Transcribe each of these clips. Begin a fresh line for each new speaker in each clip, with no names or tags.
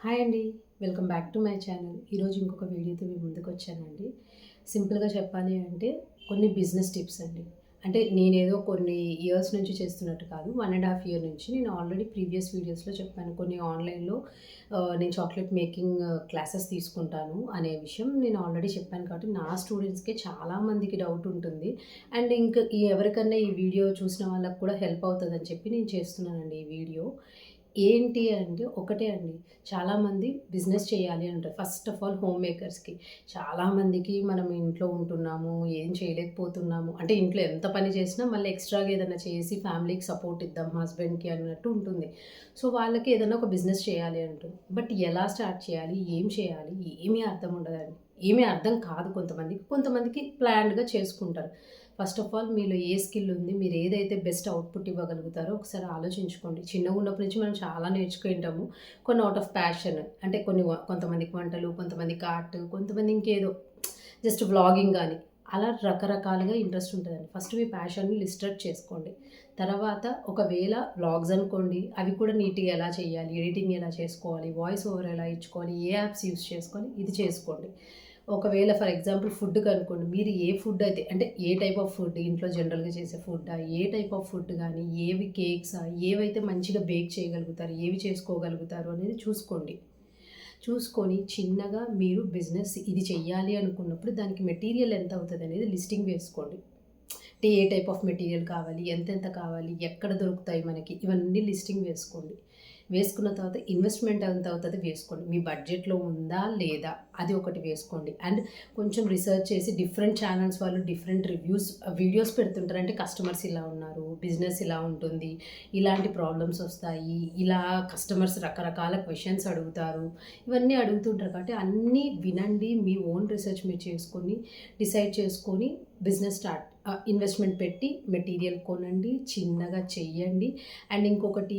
Hi అండి. Welcome back to my channel. ఈరోజు ఇంకొక వీడియోతో మీ ముందుకు వచ్చానండి. సింపుల్‌గా చెప్పాలి అంటే కొన్ని బిజినెస్ టిప్స్ అండి. అంటే నేనేదో కొన్ని ఇయర్స్ నుంచి చేస్తున్నట్టు కాదు. 1 ½ ఇయర్ నుంచి నేను ఆల్రెడీ ప్రీవియస్ వీడియోస్‌లో చెప్పాను. కొన్ని ఆన్‌లైన్‌లో నేను చాక్లేట్ మేకింగ్ క్లాసెస్ తీసుకుంటాను అనే విషయం నేను ఆల్రెడీ చెప్పాను కాబట్టి నా స్టూడెంట్స్‌కే చాలా మందికి డౌట్ ఉంటుంది. అండ్ ఇంక ఎవరికన్నా ఈ వీడియో చూసిన వాళ్ళకి కూడా హెల్ప్ అవుతదని చెప్పి నేను చేస్తున్నానండి ఈ వీడియో. ఏంటి అంటే ఒకటే అండి. చాలామంది బిజినెస్ చేయాలి అంటారు. ఫస్ట్ ఆఫ్ ఆల్ హోమ్ మేకర్స్‌కి. చాలామందికి మనం ఇంట్లో ఉంటున్నాము, ఏం చేయలేకపోతున్నాము. అంటే ఇంట్లో ఎంత పని చేసినా మళ్ళీ ఎక్స్‌ట్రాగా ఏదైనా చేసి ఫ్యామిలీకి సపోర్ట్ ఇద్దాం హస్బెండ్‌కి అన్నట్టు ఉంటుంది. సో, వాళ్ళకి ఏదైనా ఒక బిజినెస్ చేయాలి అంటుంది. బట్ ఎలా స్టార్ట్ చేయాలి? ఏం చేయాలి? ఏమీ అర్థం ఉండదండి. ఏమీ అర్థం కాదు కొంతమందికి. కొంతమందికి ప్లాన్డ్‌గా చేసుకుంటారు. ఫస్ట్ ఆఫ్ ఆల్ మీలో ఏ స్కిల్ ఉంది? మీరు ఏదైతే బెస్ట్ అవుట్‌పుట్ ఇవ్వగలుగుతారో ఒకసారి ఆలోచించుకోండి. చిన్నగున్నప్పటి నుంచి మనం చాలా నేర్చుకుంటాము. కొన్ని ఔట్ ఆఫ్ ప్యాషన్ అంటే కొంతమందికి వంటలు, కొంతమందికి ఆర్ట్, కొంతమంది ఇంకేదో జస్ట్ వ్లాగింగ్ గాని అలా రకరకాలుగా ఇంట్రెస్ట్ ఉంటదండి. ఫస్ట్ మీ ప్యాషన్‌ని లిస్ట్ ఔట్ చేసుకోండి. తర్వాత ఒకవేళ వ్లాగ్స్ అనుకోండి, అవి కూడా నీట్‌గా ఎలా చేయాలి? ఎడిటింగ్ ఎలా చేసుకోవాలి? వాయిస్ ఓవర్ ఎలా ఇచ్చుకోవాలి? ఏ యాప్స్ యూజ్ చేసుకోవాలి? ఇది చేసుకోండి. ఒకవేళ ఫర్ ఎగ్జాంపుల్ ఫుడ్‌కనుకోండి. మీరు ఏ ఫుడ్ అయితే అంటే ఏ టైప్ ఆఫ్ ఫుడ్ ఇంట్లో జనరల్‌గా చేసే ఫుడ్డా? ఏ టైప్ ఆఫ్ ఫుడ్ గానీ, ఏవి కేక్సా? ఏవైతే మంచిగా బేక్ చేయగలుగుతారు? ఏవి చేసుకోగలుగుతారు అనేది చూసుకోండి. చూసుకొని చిన్నగా మీరు బిజినెస్ ఇది చెయ్యాలి అనుకున్నప్పుడు దానికి మెటీరియల్ ఎంత అవుతదనేది లిస్టింగ్ వేసుకోండి. అంటే ఏ టైప్ ఆఫ్ మెటీరియల్ కావాలి? ఎంతెంత కావాలి? ఎక్కడ దొరుకుతాయి మనకి? ఇవన్నీ లిస్టింగ్ వేసుకోండి. వేసుకున్న తర్వాత ఇన్వెస్ట్‌మెంట్ ఎంత అవుతది వేసుకోండి. మీ బడ్జెట్‌లో ఉందా? లేదా? అది ఒకటి వేసుకోండి. అండ్ కొంచెం రిసర్చ్ చేసి డిఫరెంట్ ఛానెల్స్ వాళ్ళు డిఫరెంట్ వీడియోస్ పెడుతుంటారు. అంటే కస్టమర్స్ ఇలా ఉన్నారు. బిజినెస్ ఇలా ఉంటుంది. ఇలాంటి ప్రాబ్లమ్స్ వస్తాయి. ఇలా కస్టమర్స్ రకరకాల క్వెషన్స్ అడుగుతారు. ఇవన్నీ అడుగుతుంటారు కాబట్టి అన్నీ వినండి. మీ ఓన్ రిసర్చ్ మీరు చేసుకొని డిసైడ్ చేసుకొని బిజినెస్ ఇన్వెస్ట్‌మెంట్ పెట్టి మెటీరియల్ కొనండి. చిన్నగా చెయ్యండి. అండ్ ఇంకొకటి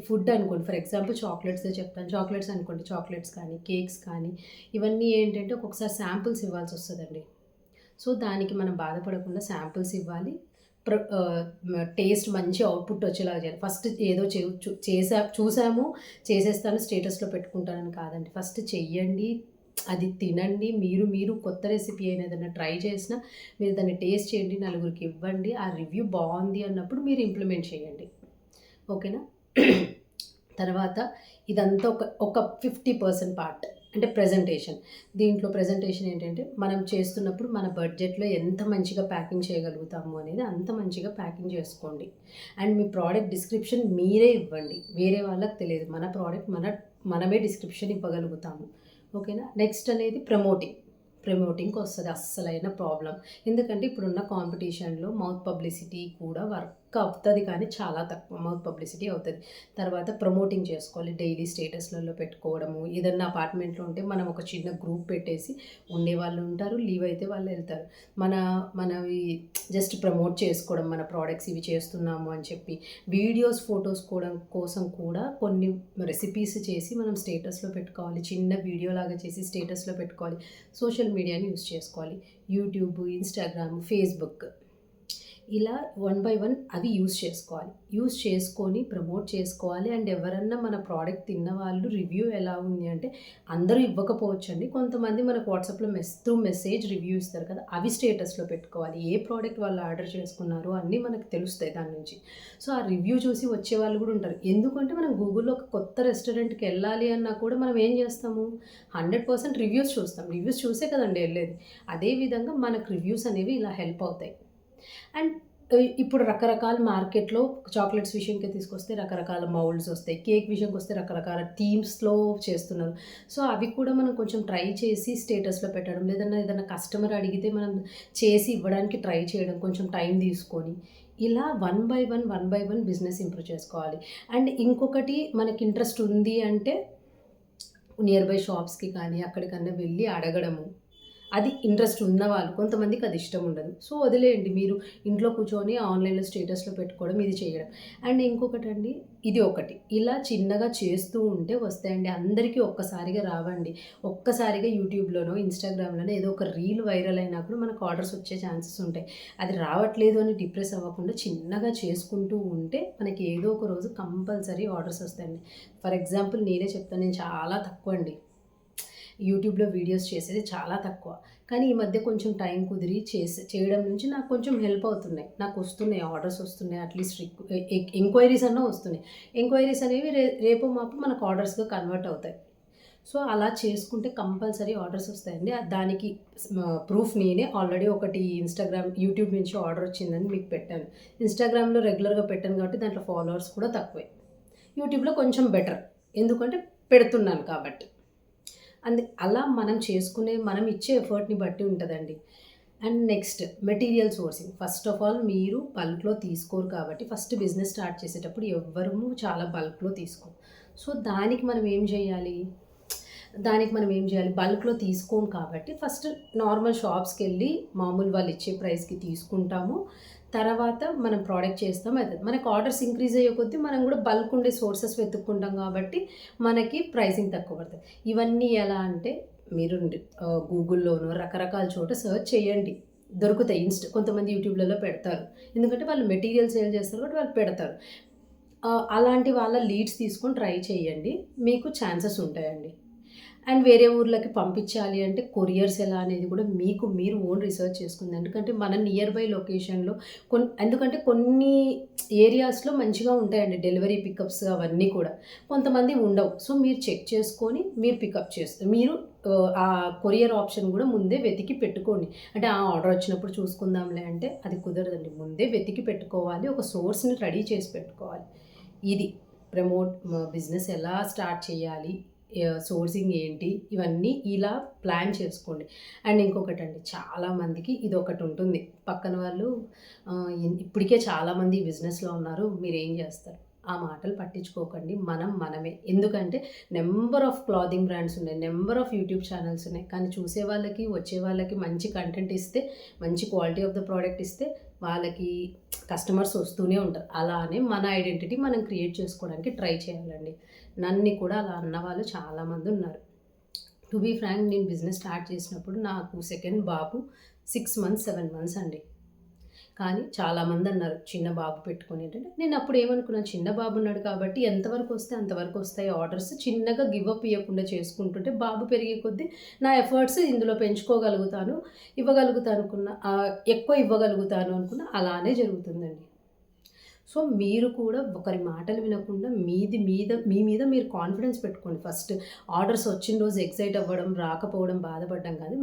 ఫుడ్ అనుకోండి. ఫర్ ఎగ్జాంపుల్ చాక్లెట్సే చెప్తాను. చాక్లెట్స్ అనుకోండి. చాక్లెట్స్ కానీ, కేక్స్ కానీ ఇవన్నీ ఏంటంటే ఒక్కొక్కసారి శాంపిల్స్ ఇవ్వాల్సొస్తదండి. సో, దానికి మనం బాధపడకుండా శాంపిల్స్ ఇవ్వాలి. టేస్ట్ మంచి అవుట్‌పుట్ వచ్చేలాగా చేయాలి. ఫస్ట్ ఏదో చే చు చేసా చూసాము, చేసేస్తాను స్టేటస్‌లో పెట్టుకుంటానని కాదండి. ఫస్ట్ చెయ్యండి. అది తినండి. మీరు కొత్త రెసిపీ అయినా ఏదైనా ట్రై చేసినా మీరు దాన్ని టేస్ట్ చేయండి. నలుగురికి ఇవ్వండి. ఆ రివ్యూ బావుంది అన్నప్పుడు మీరు ఇంప్లిమెంట్ చేయండి. ఓకేనా? తర్వాత ఇదంతా ఒక 50% పార్ట్. అంటే ప్రెజెంటేషన్. దీంట్లో ప్రెజెంటేషన్ ఏంటంటే, మనం చేస్తున్నప్పుడు మన బడ్జెట్‌లో ఎంత మంచిగా ప్యాకింగ్ చేయగలుగుతాము అనేది అంత మంచిగా ప్యాకింగ్ చేసుకోండి. అండ్ మీ ప్రోడక్ట్ డిస్క్రిప్షన్ మీరే ఇవ్వండి. వేరే వాళ్ళకి తెలియదు. మన ప్రోడక్ట్ మనమే డిస్క్రిప్షన్ ఇవ్వగలుగుతాము. ఓకేనా? నెక్స్ట్ అనేది ప్రమోటింగ్‌కొస్తది అస్సలైన ప్రాబ్లమ్. ఎందుకంటే ఇప్పుడున్న కాంపిటీషన్‌లో మౌత్ పబ్లిసిటీ కూడా వర్క్ అవుతది కానీ చాలా తక్కువ మౌత్ పబ్లిసిటీ అవుతది. తర్వాత ప్రమోటింగ్ చేసుకోవాలి. డైలీ స్టేటస్‌లలో పెట్టుకోవడము. ఏదన్నా అపార్ట్మెంట్‌లో ఉంటే మనం ఒక చిన్న గ్రూప్ పెట్టేసి ఉండేవాళ్ళు ఉంటారు. లీవ్ అయితే వాళ్ళెళ్తారు. మన మనవి జస్ట్ ప్రమోట్ చేసుకోవడం మన ప్రొడక్ట్స్ ఇవి చేస్తున్నాము అని చెప్పి. వీడియోస్, ఫోటోస్ కోసం కూడా కొన్ని రెసిపీస్ చేసి మనం స్టేటస్‌లో పెట్టుకోవాలి. చిన్న వీడియోలాగా చేసి స్టేటస్‌లో పెట్టుకోవాలి. సోషల్ మీడియాని యూజ్ చేసుకోవాలి. యూట్యూబ్, ఇన్‌స్టాగ్రామ్, ఫేస్‌బుక్ ఇలా వన్ బై వన్ అవి యూజ్ చేసుకోవాలి. యూజ్ చేసుకొని ప్రమోట్ చేసుకోవాలి. అండ్ ఎవరన్నా మన ప్రోడక్ట్ తిన్న వాళ్ళు రివ్యూ ఎలా ఉంది అంటే అందరూ ఇవ్వకపోవచ్చండి. కొంతమంది మనకు వాట్సాప్‌లో త్రూ మెసేజ్ రివ్యూ ఇస్తారు కదా! అవి స్టేటస్‌లో పెట్టుకోవాలి. ఏ ప్రోడక్ట్ వాళ్ళు ఆర్డర్ చేసుకున్నారో అన్నీ మనకు తెలుస్తాయి దాని నుంచి. సో, ఆ రివ్యూ చూసి వచ్చేవాళ్ళు కూడా ఉంటారు. ఎందుకంటే మనం గూగుల్‌లో ఒక కొత్త రెస్టారెంట్‌కెళ్ళాలి అన్నా కూడా మనం ఏం చేస్తాము? 100% రివ్యూస్ చూస్తాం. రివ్యూస్ చూసే కదండీ ఎళ్ళేది. అదే విధంగా మనకు రివ్యూస్ అనేవి ఇలా హెల్ప్ అవుతాయి. అండ్ ఇప్పుడు రకరకాల మార్కెట్‌లో చాక్లెట్స్ విషయంకి తీసుకొస్తే రకరకాల మౌల్డ్స్ ఒస్తాయి. కేక్ విషయంకొస్తే రకరకాల థీమ్స్‌లో చేస్తున్నారు. సో, అవి కూడా మనం కొంచెం ట్రై చేసి స్టేటస్‌లో పెట్టడం, ఏదన్నా కస్టమర్ అడిగితే మనం చేసి ఇవ్వడానికి ట్రై చేయడం, కొంచెం టైం తీసుకొని, ఇలా one by one business improve చేసుకోవాలి. అండ్ ఇంకొకటి మనకి ఇంట్రెస్ట్ ఉంది అంటే నియర్ బై షాప్స్‌కి కానీ, అక్కడికన్నా వెళ్లి అడగడము. అది ఇంట్రెస్ట్ ఉన్నవాళ్ళు, కొంతమందికి అది ఇష్టం ఉండదు. సో వదిలేయండి, మీరు ఇంట్లో కూర్చొని ఆన్లైన్లో స్టేటస్లో పెట్టుకోవడం, ఇది చేయడం. అండ్ ఇంకొకటండి, ఇది ఒకటి ఇలా చిన్నగా చేస్తూ ఉంటే వస్తాయండి. అందరికీ ఒక్కసారిగా రావండి. ఒక్కసారిగా యూట్యూబ్లోనో ఇన్స్టాగ్రామ్లోనో ఏదో ఒక రీల్ వైరల్ అయినా కూడా మనకు ఆర్డర్స్ వచ్చే ఛాన్సెస్ ఉంటాయి. అది రావట్లేదు అని డిప్రెస్ అవ్వకుండా చిన్నగా చేసుకుంటూ ఉంటే మనకి ఏదో ఒక రోజు కంపల్సరీ ఆర్డర్స్ వస్తాయండి. ఫర్ ఎగ్జాంపుల్ నేనే చెప్తాను, నేను చాలా తక్కువ అండి యూట్యూబ్లో వీడియోస్ చేసేది, చాలా తక్కువ. కానీ ఈ మధ్య కొంచెం టైం కుదిరి చేయడం నుంచి నాకు కొంచెం హెల్ప్ అవుతున్నాయి. నాకు వస్తున్నాయి, ఆర్డర్స్ వస్తున్నాయి, అట్లీస్ట్ ఎంక్వైరీస్ అన్నా వస్తున్నాయి. ఎంక్వైరీస్ అనేవి రేపు మాపు మనకు ఆర్డర్స్గా కన్వర్ట్ అవుతాయి. సో అలా చేసుకుంటే కంపల్సరీ ఆర్డర్స్ వస్తాయండి. దానికి ప్రూఫ్ నేనే ఆల్రెడీ ఒకటి యూట్యూబ్ నుంచి ఆర్డర్ వచ్చిందని మీకు పెట్టాను. ఇన్స్టాగ్రామ్లో రెగ్యులర్గా పెట్టాను కాబట్టి దాంట్లో ఫాలోవర్స్ కూడా తక్కువే. యూట్యూబ్లో కొంచెం బెటర్, ఎందుకంటే పెడుతున్నాను కాబట్టి. అలా మనం ఇచ్చే ఎఫర్ట్ని బట్టి ఉంటుందండి. And next material sourcing. First of all మీరు బల్క్లో తీసుకోరు కాబట్టి, ఫస్ట్ బిజినెస్ స్టార్ట్ చేసేటప్పుడు ఎవ్వరూ చాలా బల్క్లో తీసుకోం. సో దానికి మనం ఏం చేయాలి, బల్క్లో తీసుకోము కాబట్టి ఫస్ట్ నార్మల్ షాప్స్కి వెళ్ళి మామూలు వాళ్ళు ఇచ్చే ప్రైస్కి తీసుకుంటాము. తర్వాత మనం ప్రోడక్ట్ చేస్తాం. అయితే మనకు ఆర్డర్స్ ఇంక్రీజ్ అయ్యే కొద్దీ మనం కూడా బల్క్ ఉండే సోర్సెస్ వెతుక్కుంటాం కాబట్టి మనకి ప్రైసింగ్ తక్కువ పడుతుంది. ఇవన్నీ ఎలా అంటే, మీరు గూగుల్లోనో రకరకాల చోట సెర్చ్ చేయండి, దొరుకుతాయి. కొంతమంది యూట్యూబ్లలో పెడతారు, ఎందుకంటే వాళ్ళు మెటీరియల్ సేల్ చేస్తారు కాబట్టి వాళ్ళు పెడతారు. అలాంటి వాళ్ళ లీడ్స్ తీసుకొని ట్రై చేయండి, మీకు ఛాన్సెస్ ఉంటాయండి. అండ్ వేరే ఊర్లకి పంపించాలి అంటే కొరియర్స్ ఎలా అనేది కూడా మీరు ఓన్ రీసెర్చ్ చేసుకుంది. ఎందుకంటే మన నియర్ బై లొకేషన్లో ఎందుకంటే కొన్ని ఏరియాస్లో మంచిగా ఉంటాయండి డెలివరీ పికప్స్ అవన్నీ కూడా, కొంతమంది ఉండవు. సో మీరు చెక్ చేసుకొని మీరు పికప్ చేస్తారు. మీరు ఆ కొరియర్ ఆప్షన్ కూడా ముందే వెతికి పెట్టుకోండి. అంటే ఆ ఆర్డర్ వచ్చినప్పుడు చూసుకుందాంలే అంటే అది కుదరదండి. ముందే వెతికి పెట్టుకోవాలి, ఒక సోర్స్ని రెడీ చేసి పెట్టుకోవాలి. ఇది బిజినెస్ ఎలా స్టార్ట్ చేయాలి, సోర్సింగ్ ఏంటి, ఇవన్నీ ఇలా ప్లాన్ చేసుకోండి. అండ్ ఇంకొకటండి, చాలామందికి ఇది ఒకటి ఉంటుంది, పక్కన వాళ్ళు ఇప్పటికే చాలామంది బిజినెస్లో ఉన్నారు, మీరేం చేస్తారు, ఆ మాటలు పట్టించుకోకండి. మనమే. ఎందుకంటే నెంబర్ ఆఫ్ క్లాతింగ్ బ్రాండ్స్ ఉన్నాయి, నెంబర్ ఆఫ్ యూట్యూబ్ ఛానల్స్ ఉన్నాయి. కానీ చూసే వాళ్ళకి, వచ్చే వాళ్ళకి మంచి కంటెంట్ ఇస్తే, మంచి క్వాలిటీ ఆఫ్ ద ప్రోడక్ట్ ఇస్తే వాళ్ళకి కస్టమర్స్ వస్తూనే ఉంటారు. అలానే మన ఐడెంటిటీ మనం క్రియేట్ చేసుకోవడానికి ట్రై చేయాలండి. నన్ను కూడా అలా అన్నవాళ్ళు చాలామంది ఉన్నారు. టు బీ ఫ్రాంక్, నేను బిజినెస్ స్టార్ట్ చేసినప్పుడు నాకు సెకండ్ బాబు 6 మంత్స్ 7 మంత్స్ అండి. కానీ చాలామంది అన్నారు చిన్న బాబు పెట్టుకొని. ఏంటంటే నేను అప్పుడు ఏమనుకున్నాను, చిన్న బాబు ఉన్నాడు కాబట్టి ఎంతవరకు వస్తే అంతవరకు వస్తాయి ఆర్డర్స్, చిన్నగా గివ్ అప్ ఇవ్వకుండా చేసుకుంటుంటే బాబు పెరిగే కొద్దీ నా ఎఫర్ట్స్ ఇందులో పెంచుకోగలుగుతాను, ఎక్కువ ఇవ్వగలుగుతాను అనుకున్న. అలానే జరుగుతుందండి. సో మీరు కూడా ఒకరి మాటలు వినకుండా మీ మీద మీరు కాన్ఫిడెన్స్ పెట్టుకోండి. ఫస్ట్ ఆర్డర్స్ వచ్చిన రోజు ఎక్సైట్ అవ్వడం, రాకపోవడం, బాధపడడం కాదు.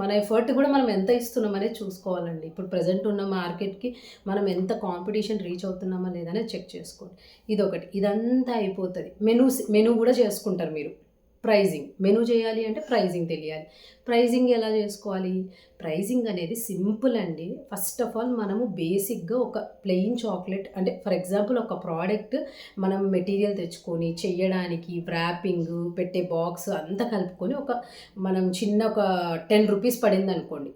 మన ఎఫర్ట్ కూడా మనం ఎంత ఇస్తున్నాం అనేది చూసుకోవాలండి. ఇప్పుడు ప్రజెంట్ ఉన్న మార్కెట్కి మనం ఎంత కాంపిటీషన్ రీచ్ అవుతున్నామా లేదనే చెక్ చేసుకోండి. ఇదొకటి. ఇదంతా అయిపోతుంది. మెనూ కూడా చేసుకుంటారు మీరు. మెనూ చేయాలి అంటే ప్రైజింగ్ తెలియాలి. ప్రైజింగ్ ఎలా చేసుకోవాలి? ప్రైజింగ్ అనేది సింపుల్ అండి. ఫస్ట్ ఆఫ్ ఆల్ మనము బేసిక్గా ఒక ప్లెయిన్ చాక్లెట్, అంటే ఫర్ ఎగ్జాంపుల్ ఒక ప్రోడక్ట్ మనం మెటీరియల్ తెచ్చుకొని చెయ్యడానికి, వ్రాపింగ్, పెట్టే బాక్స్ అంతా కలుపుకొని మనం చిన్న ఒక 10 రూపీస్ పడింది అనుకోండి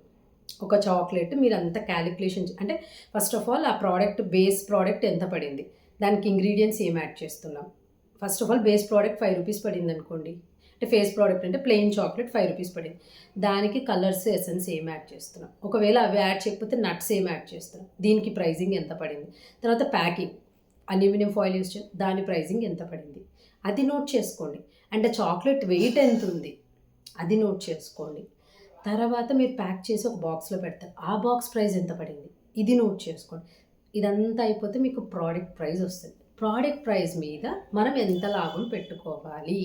ఒక చాక్లెట్, మీరు అంతా క్యాలిక్యులేషన్ అంటే ఫస్ట్ ఆఫ్ ఆల్ ఆ బేస్ ప్రోడక్ట్ ఎంత పడింది, దానికి ఇంగ్రీడియంట్స్ ఏం యాడ్ చేస్తున్నాం. First of all base product 5 rupees పడింది అనుకోండి, అంటే ఫేస్ ప్రోడక్ట్ అంటే ప్లెయిన్ చాక్లెట్ 5 రూపీస్ పడింది. దానికి కలర్స్, ఎసెన్స్ ఏం యాడ్ చేస్తున్నాం, ఒకవేళ అవి యాడ్ చేయకపోతే నట్స్ ఏం యాడ్ చేస్తున్నాం, దీనికి ప్రైజింగ్ ఎంత పడింది. తర్వాత ప్యాకింగ్, అల్యూమినియం ఫాయిల్ యూస్ దాని ప్రైజింగ్ ఎంత పడింది, అది నోట్ చేసుకోండి. అంటే చాక్లెట్ వెయిట్ ఎంత ఉంది అది నోట్ చేసుకోండి. తర్వాత మీరు ప్యాక్ చేసి ఒక బాక్స్లో పెడతారు, ఆ బాక్స్ ప్రైస్ ఎంత పడింది ఇది నోట్ చేసుకోండి. ఇదంతా అయిపోతే మీకు ప్రోడక్ట్ ప్రైస్ వస్తుంది. ప్రోడక్ట్ ప్రైస్ మీద మనం ఎంత లాభం పెట్టుకోవాలి,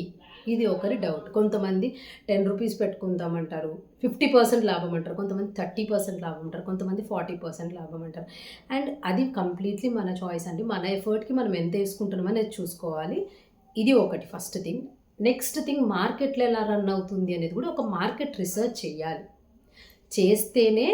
ఇది ఒకరి డౌట్. కొంతమంది 10 రూపీస్ పెట్టుకుందామంటారు, 50% లాభం అంటారు, కొంతమంది 30% లాభం అంటారు, కొంతమంది 40% లాభం అంటారు. అండ్ అది కంప్లీట్లీ మన చాయిస్ అండి. మన ఎఫర్ట్కి మనం ఎంత వేసుకుంటున్నామో అనేది చూసుకోవాలి. ఇది ఒకటి ఫస్ట్ థింగ్. నెక్స్ట్ థింగ్, మార్కెట్లో ఎలా రన్ అవుతుంది అనేది కూడా ఒక మార్కెట్ రీసెర్చ్ చేయాలి. చేస్తేనే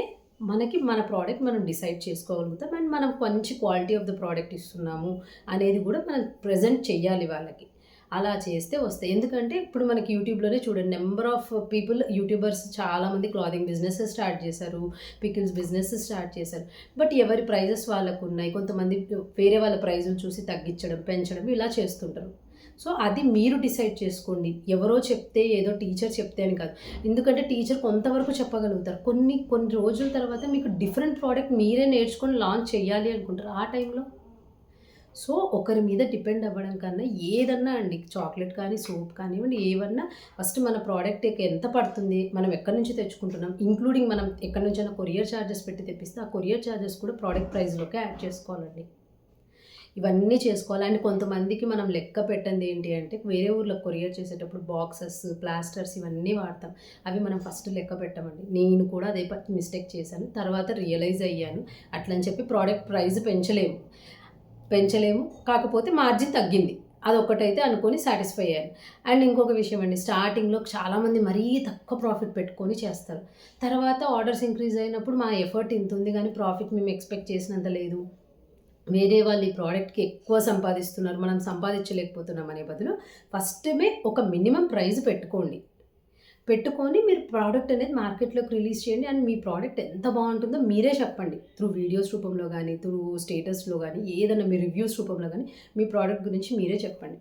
మన ప్రోడక్ట్ మనం డిసైడ్ చేసుకోగలుగుతాం. అండ్ మనం మంచి క్వాలిటీ ఆఫ్ ద ప్రోడక్ట్ ఇస్తున్నాము అనేది కూడా మనం ప్రజెంట్ చెయ్యాలి వాళ్ళకి. అలా చేస్తే వస్తాయి. ఎందుకంటే ఇప్పుడు మనకి యూట్యూబ్‌లోనే చూడండి నెంబర్ ఆఫ్ పీపుల్ యూట్యూబర్స్ చాలామంది క్లాతింగ్ బిజినెసెస్ స్టార్ట్ చేశారు. పికిల్స్ బిజినెస్ స్టార్ట్ చేశారు. బట్ ఎవరి ప్రైజెస్ వాళ్ళకున్నాయి. కొంతమంది వేరే వాళ్ళ ప్రైజులు చూసి తగ్గించడం, పెంచడం ఇలా చేస్తుంటారు. సో అది మీరు డిసైడ్ చేసుకోండి. ఎవరో చెప్తే ఏదో టీచర్ చెప్తే అని కాదు. ఎందుకంటే టీచర్ కొంతవరకు చెప్పగలుగుతారు. కొన్ని రోజుల తర్వాత మీకు డిఫరెంట్ ప్రోడక్ట్ మీరే నేర్చుకొని లాంచ్ చేయాలి అనుకుంటారు. ఆ టైంలో సో ఒకరి మీద డిపెండ్ అవ్వడం కన్నా ఏదన్నా అండి చాక్లెట్ కానీ, సోప్ కానివ్వండి ఏవన్నా ఫస్ట్ మన ప్రోడక్ట్‌కి ఎంత పడుతుంది? మనం ఎక్కడి నుంచి తెచ్చుకుంటున్నాం? ఇంక్లూడింగ్ మనం ఎక్కడి నుంచైనా కొరియర్ చార్జెస్ పెట్టి తెప్పిస్తే ఆ కొరియర్ చార్జెస్ కూడా ప్రోడక్ట్ ప్రైస్‌లోకే యాడ్ చేసుకోవాలండి. ఇవన్నీ చేసుకోవాలి. అండ్ కొంతమందికి మనం లెక్క పెట్టంది ఏంటి అంటే, వేరే ఊర్లకు కొరియర్ చేసేటప్పుడు బాక్సెస్, ప్లాస్టర్స్ ఇవన్నీ వాడతాం. అవి మనం ఫస్ట్ లెక్క పెట్టమండి. నేను కూడా అదే మిస్టేక్ చేశాను. తర్వాత రియలైజ్ అయ్యాను. అట్లని చెప్పి ప్రోడక్ట్ ప్రైస్ పెంచలేము. కాకపోతే మార్జిన్ తగ్గింది. అదొక్కటైతే అనుకోని సాటిస్ఫై అయ్యాను. అండ్ ఇంకొక విషయం అండి, స్టార్టింగ్‌లో చాలామంది మరీ తక్కువ ప్రాఫిట్ పెట్టుకొని చేస్తారు. తర్వాత ఆర్డర్స్ ఇంక్రీజ్ అయినప్పుడు మా ఎఫర్ట్ ఇంతుంది గానీ ప్రాఫిట్ మేము ఎక్స్‌పెక్ట్ చేసినంత లేదు. వేరే వాళ్ళు ఈ ప్రోడక్ట్‌కి ఎక్కువ సంపాదిస్తున్నారు. మనం సంపాదించలేకపోతున్నాం అనే బదులు ఫస్టమే ఒక మినిమమ్ ప్రైస్ పెట్టుకొని మీరు ప్రోడక్ట్ అనేది మార్కెట్‌లోకి రిలీజ్ చేయండి. అండ్ మీ ప్రోడక్ట్ ఎంత బావుంటుందో మీరే చెప్పండి. త్రూ వీడియోస్ రూపంలో గానీ, త్రూ స్టేటస్‌లో గానీ, ఏదైనా మీ రివ్యూస్ రూపంలో గానీ, మీ ప్రోడక్ట్ గురించి మీరే చెప్పండి.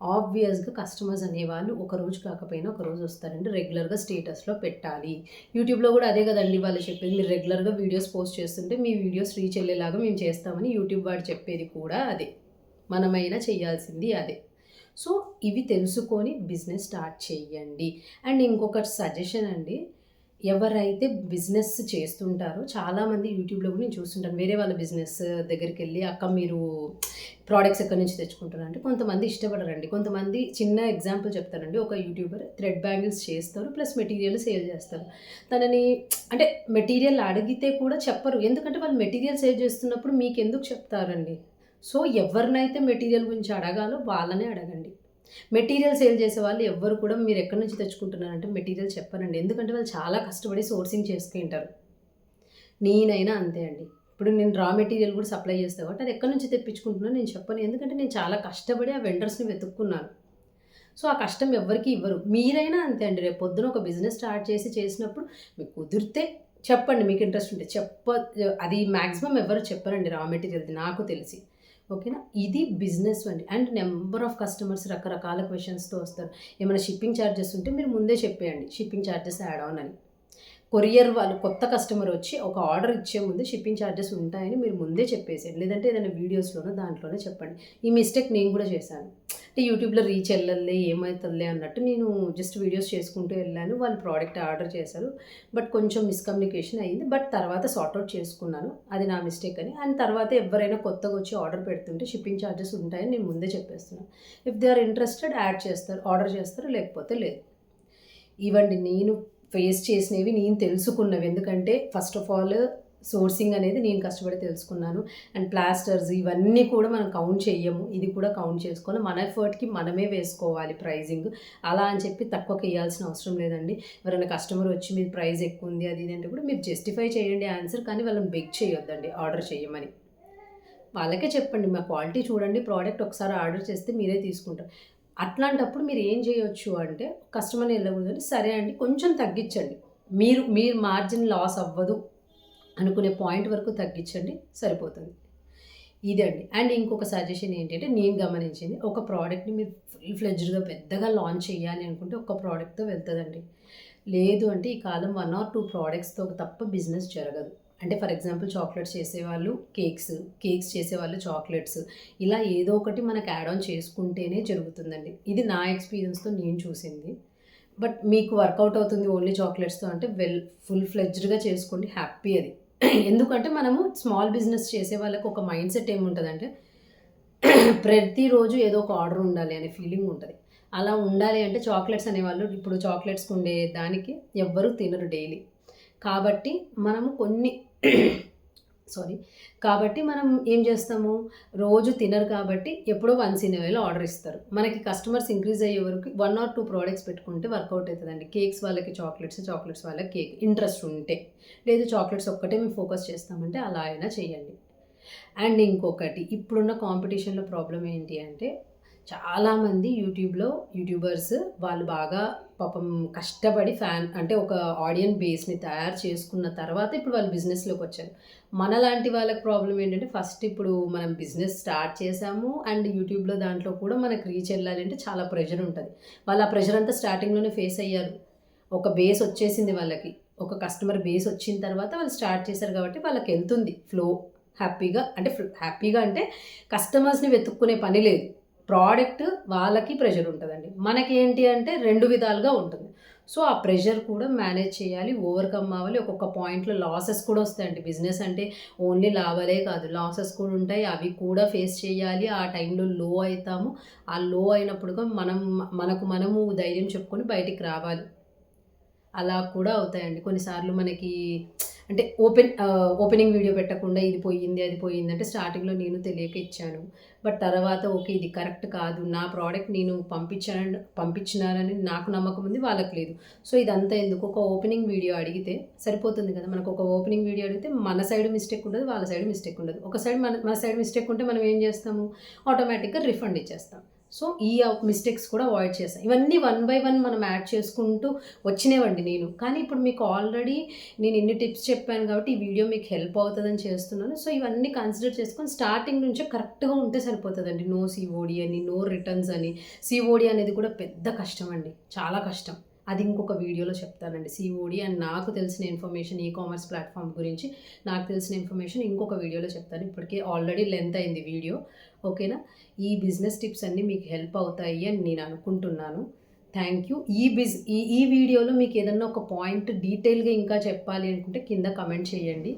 ఆబ్వియస్‌గా కస్టమర్స్ అనేవాళ్ళు ఒకరోజు కాకపోయినా ఒకరోజు వస్తారండి. రెగ్యులర్‌గా స్టేటస్‌లో పెట్టాలి. యూట్యూబ్‌లో గూడా అదే గదండీ వాళ్ళు చెప్పేది. మీరు రెగ్యులర్‌గా వీడియోస్ పోస్ట్ చేస్తుంటే మీ వీడియోస్ రీచ్ అయ్యేలాగా మేము చేస్తామని యూట్యూబ్ వాడు చెప్పేది కూడా అదే. మనమైనా చేయాల్సింది అదే. సో ఇవి తెలుసుకొని బిజినెస్ స్టార్ట్ చేయండి. అండ్ ఇంకొక సజెషన్ అండి. ఎవరైతే బిజినెస్ చేస్తుంటారో చాలామంది యూట్యూబ్‌లో కూడా నేను చూస్తుంటాను. వేరే వాళ్ళ బిజినెస్ దగ్గరికెళ్ళి అక్క మీరు ప్రొడక్ట్స్ ఎక్కడి నుంచి తెచ్చుకుంటారు అంటే కొంతమంది ఇష్టపడరండి. కొంతమంది చిన్న ఎగ్జాంపుల్ చెప్తానండి. ఒక యూట్యూబర్ థ్రెడ్ బ్యాంగిల్స్ చేస్తారు. ప్లస్ మెటీరియల్ సేల్ చేస్తారు. తనని అంటే మెటీరియల్ అడిగితే కూడా చెప్పరు. ఎందుకంటే వాళ్ళు మెటీరియల్ సేల్ చేస్తున్నప్పుడు మీకెందుకు చెప్తారండి? సో ఎవరినైతే మెటీరియల్ గురించి అడగాలో వాళ్ళనే అడగండి. మెటీరియల్ సేల్ చేసేవాళ్ళు ఎవ్వరు కూడా మీరెక్కడి నుంచి తెచ్చుకుంటున్నారంటే మెటీరియల్ చెప్పరండి. ఎందుకంటే వాళ్ళు చాలా కష్టపడి సోర్సింగ్ చేసుకుంటారు. నేనైనా అంతే అండి. ఇప్పుడు నేను రా మెటీరియల్ కూడా సప్లై చేస్తా కాబట్టి అది ఎక్కడి నుంచి తెప్పించుకుంటున్నానో నేను చెప్పను. ఎందుకంటే నేను చాలా కష్టపడి ఆ వెండర్స్‌ని వెతుక్కున్నాను. సో ఆ కష్టం ఎవ్వరికీ ఇవ్వరు. మీరైనా అంతే అండి. రేపు పొద్దున ఒక బిజినెస్ స్టార్ట్ చేసినప్పుడు మీకు కుదిరితే చెప్పండి మీకు ఇంట్రెస్ట్ ఉంటే. అది మాక్సిమం ఎవరు చెప్పరండి రా మెటీరియల్‌ది నాకు తెలిసి. ఓకేనా? ఇది బిజినెస్ అండి. అండ్ నంబర్ ఆఫ్ కస్టమర్స్ రకరకాల క్వెషన్స్‌తో వస్తారు. ఏమైనా షిప్పింగ్ చార్జెస్ ఉంటే మీరు ముందే చెప్పేయండి. షిప్పింగ్ చార్జెస్ యాడ్ ఆన్ అని. కొరియర్ వాళ్ళు కొత్త కస్టమర్ వచ్చి ఒక ఆర్డర్ ఇచ్చే ముందు షిప్పింగ్ చార్జెస్ ఉంటాయని మీరు ముందే చెప్పేసేయండి. లేదంటే ఏదైనా వీడియోస్‌లోనో దాంట్లోనే చెప్పండి. ఈ మిస్టేక్ నేను కూడా చేశాను. అంటే యూట్యూబ్‌లో రీచ్ ఎళ్ళదులే ఏమైతదిలే అన్నట్టు నేను జస్ట్ వీడియోస్ చేసుకుంటూ వెళ్ళాను. వాళ్ళు ప్రోడక్ట్ ఆర్డర్ చేశారు. బట్ కొంచెం మిస్‌కమ్యూనికేషన్ అయింది. బట్ తర్వాత సార్ట్ ఔట్ చేసుకున్నాను. అది నా మిస్టేక్ అని. అండ్ తర్వాత ఎవరైనా కొత్తగా వచ్చి ఆర్డర్ పెడుతుంటే షిప్పింగ్ చార్జెస్ ఉంటాయని నేను ముందే చెప్పేస్తున్నాను. If they are interested add చేస్తారు. ఆర్డర్ చేస్తారు. లేకపోతే లేదు. ఇవండి నేను ఫేస్ చేసినవి, నేను తెలుసుకున్నవి. ఎందుకంటే ఫస్ట్ ఆఫ్ ఆల్ సోర్సింగ్ అనేది నేను కష్టపడి తెలుసుకున్నాను. అండ్ ప్లాస్టర్స్ ఇవన్నీ కూడా మనం కౌంట్ చెయ్యము. ఇది కూడా కౌంట్ చేసుకోవాలి. మన ఎఫర్ట్‌కి మనమే వేసుకోవాలి ప్రైజింగ్. అలా అని చెప్పి తక్కువకి ఇయ్యాల్సిన అవసరం లేదండి. ఎవరైనా కస్టమర్ వచ్చి మీది ప్రైస్ ఎక్కువుంది అది ఇది అంటే కూడా మీరు జస్టిఫై చేయండి ఆన్సర్. కానీ వాళ్ళని బెగ్ చేయొద్దండి ఆర్డర్ చేయమని. వాళ్ళకే చెప్పండి మా క్వాలిటీ చూడండి, ప్రోడక్ట్ ఒకసారి ఆర్డర్ చేస్తే మీరే తీసుకుంటారు. అట్లాంటప్పుడు మీరు ఏం చేయొచ్చు అంటే కస్టమర్‌ని ఎళ్ళకూడదంటే సరే అండి కొంచెం తగ్గించండి. మీరు మార్జిన్ లాస్ అవ్వదు అనుకునే పాయింట్ వరకు తగ్గించండి సరిపోతుంది. ఇదండి. అండ్ ఇంకొక సజెషన్ ఏంటంటే నేను గమనించింది ఒక ప్రోడక్ట్‌ని మీరు ఫుల్ ఫ్లెడ్జ్డ్‌గా పెద్దగా లాంచ్ చేయాలి అనుకుంటే ఒక్క ప్రోడక్ట్‌తో వెళ్తదండి. లేదు అంటే ఈ కాలం 1 ఆర్ 2 ప్రోడక్ట్స్‌తో తప్ప బిజినెస్ జరగదు. అంటే ఫర్ ఎగ్జాంపుల్ చాక్లెట్స్ చేసేవాళ్ళు కేక్స్ చేసేవాళ్ళు చాక్లెట్స్. ఇలా ఏదో ఒకటి మనకు యాడ్ ఆన్ చేసుకుంటేనే జరుగుతుందండి. ఇది నా ఎక్స్‌పీరియన్స్‌తో నేను చూసింది. బట్ మీకు వర్కౌట్ అవుతుంది ఓన్లీ చాక్లెట్స్‌తో అంటే ఫుల్ ఫ్లెడ్జ్డ్‌గా చేసుకోండి హ్యాపీ అది. ఎందుకంటే మనము స్మాల్ బిజినెస్ చేసే వాళ్ళకి ఒక మైండ్ సెట్ ఏముంటదంటే ప్రతిరోజు ఏదో ఒక ఆర్డర్ ఉండాలి అనే ఫీలింగ్ ఉంటది. అలా ఉండాలి అంటే చాక్లెట్స్ అనేవాళ్ళు ఇప్పుడు చాక్లెట్స్‌కి ఉండే దానికి ఎవ్వరు తినరు డైలీ. కాబట్టి మనము కొన్ని సారీ. కాబట్టి మనం ఏం చేస్తాము, రోజు తినరు కాబట్టి ఎప్పుడో once in a while order ఇస్తారు. మనకి కస్టమర్స్ ఇంక్రీజ్ అయ్యే వరకు 1 ఆర్ 2 ప్రొడక్ట్స్ పెట్టుకుంటే వర్కౌట్ అవుతదండి. కేక్స్ వాళ్ళకి చాక్లెట్స్ వాళ్ళకి కేక్ ఇంట్రెస్ట్ ఉంటే. లేదు చాక్లెట్స్ ఒక్కటే మేము ఫోకస్ చేస్తామంటే అలా అయినా చేయండి. అండ్ ఇంకొకటి ఇప్పుడున్న కాంపిటీషన్‌లో ప్రాబ్లమ్ ఏంటి అంటే చాలామంది యూట్యూబర్స్ వాళ్ళు బాగా పాపం కష్టపడి అంటే ఒక ఆడియన్స్ బేస్ని తయారు చేసుకున్న తర్వాత ఇప్పుడు వాళ్ళు బిజినెస్లోకి వచ్చారు. మనలాంటి వాళ్ళకి ప్రాబ్లం ఏంటంటే ఫస్ట్ ఇప్పుడు మనం బిజినెస్ స్టార్ట్ చేసాము అండ్ యూట్యూబ్లో దాంట్లో కూడా మనకు రీచ్ వెళ్ళాలి అంటే చాలా ప్రెషర్ ఉంటుంది. వాళ్ళు ఆ ప్రెషర్ అంతా స్టార్టింగ్లోనే ఫేస్ అయ్యారు. ఒక బేస్ వచ్చేసింది వాళ్ళకి, ఒక కస్టమర్ బేస్ వచ్చిన తర్వాత వాళ్ళు స్టార్ట్ చేశారు కాబట్టి వాళ్ళకి వెళ్తుంది ఫ్లో హ్యాపీగా. అంటే హ్యాపీగా అంటే కస్టమర్స్ని వెతుక్కునే పని లేదు. ప్రోడక్ట్ వాళ్ళకి ప్రెషర్ ఉంటుందండి, మనకి ఏంటి అంటే 2 విధాలుగా ఉంటుంది. సో ఆ ప్రెషర్ కూడా మేనేజ్ చేయాలి, ఓవర్కమ్ అవ్వాలి. ఒక్కొక్క పాయింట్లో లాసెస్ కూడా వస్తాయండి. బిజినెస్ అంటే ఓన్లీ లాభాలే కాదు, లాసెస్ కూడా ఉంటాయి. అవి కూడా ఫేస్ చేయాలి. ఆ టైంలో లో అవుతాము. ఆ లో అయినప్పుడు మనము ధైర్యం చెప్పుకొని బయటికి రావాలి. అలా కూడా అవుతాయండి కొన్నిసార్లు మనకి. అంటే ఓపెనింగ్ వీడియో పెట్టకుండా ఇది పోయింది, అది పోయింది అంటే స్టార్టింగ్‌లో నేను తెలియక ఇచ్చాను. బట్ తర్వాత ఓకే ఇది కరెక్ట్ కాదు. నా ప్రోడక్ట్ నేను పంపించినానని నాకు నమ్మకం ఉంది, వాళ్ళకి లేదు. సో ఇదంతా ఎందుకు, ఒక ఓపెనింగ్ వీడియో అడిగితే సరిపోతుంది కదా! మనకు ఒక ఓపెనింగ్ వీడియో అడిగితే మన సైడ్ మిస్టేక్ ఉండదు, వాళ్ళ సైడ్ మిస్టేక్ ఉండదు. ఒక సైడ్ మన సైడ్ మిస్టేక్ ఉంటే మనం ఏం చేస్తాము, ఆటోమేటిక్‌గా రిఫండ్ ఇచ్చేస్తాం. సో ఈ మిస్టేక్స్ కూడా అవాయిడ్ చేస్తాం. ఇవన్నీ వన్ బై వన్ మనం యాడ్ చేసుకుంటూ వచ్చినవండి నేను. కానీ ఇప్పుడు మీకు ఆల్రెడీ నేను ఇన్ని టిప్స్ చెప్పాను కాబట్టి ఈ వీడియో మీకు హెల్ప్ అవుతుందని చేస్తున్నాను. సో ఇవన్నీ కన్సిడర్ చేసుకొని స్టార్టింగ్ నుంచే కరెక్ట్‌గా ఉంటే సరిపోతుందండి. నో సీఓడి అని, నో రిటర్న్స్ అని. సీఓడి అనేది కూడా పెద్ద కష్టం అండి, చాలా కష్టం. అది ఇంకొక వీడియోలో చెప్తానండి. సీఓడి అండ్ నాకు తెలిసిన ఇన్ఫర్మేషన్ కామర్స్ ప్లాట్ఫామ్ గురించి నాకు తెలిసిన ఇన్ఫర్మేషన్ ఇంకొక వీడియోలో చెప్తాను. ఇప్పటికే ఆల్రెడీ లెంత్ అయింది వీడియో. ఓకేనా? ఈ బిజినెస్ టిప్స్ అన్నీ మీకు హెల్ప్ అవుతాయి అని నేను అనుకుంటున్నాను. Thank you. ఈ వీడియోలో మీకు ఏదన్నా ఒక పాయింట్ డీటెయిల్గా ఇంకా చెప్పాలి అనుకుంటే కింద కమెంట్ చేయండి.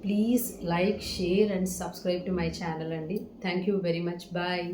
Please like, share and subscribe to my channel అండి. Thank you very much. Bye.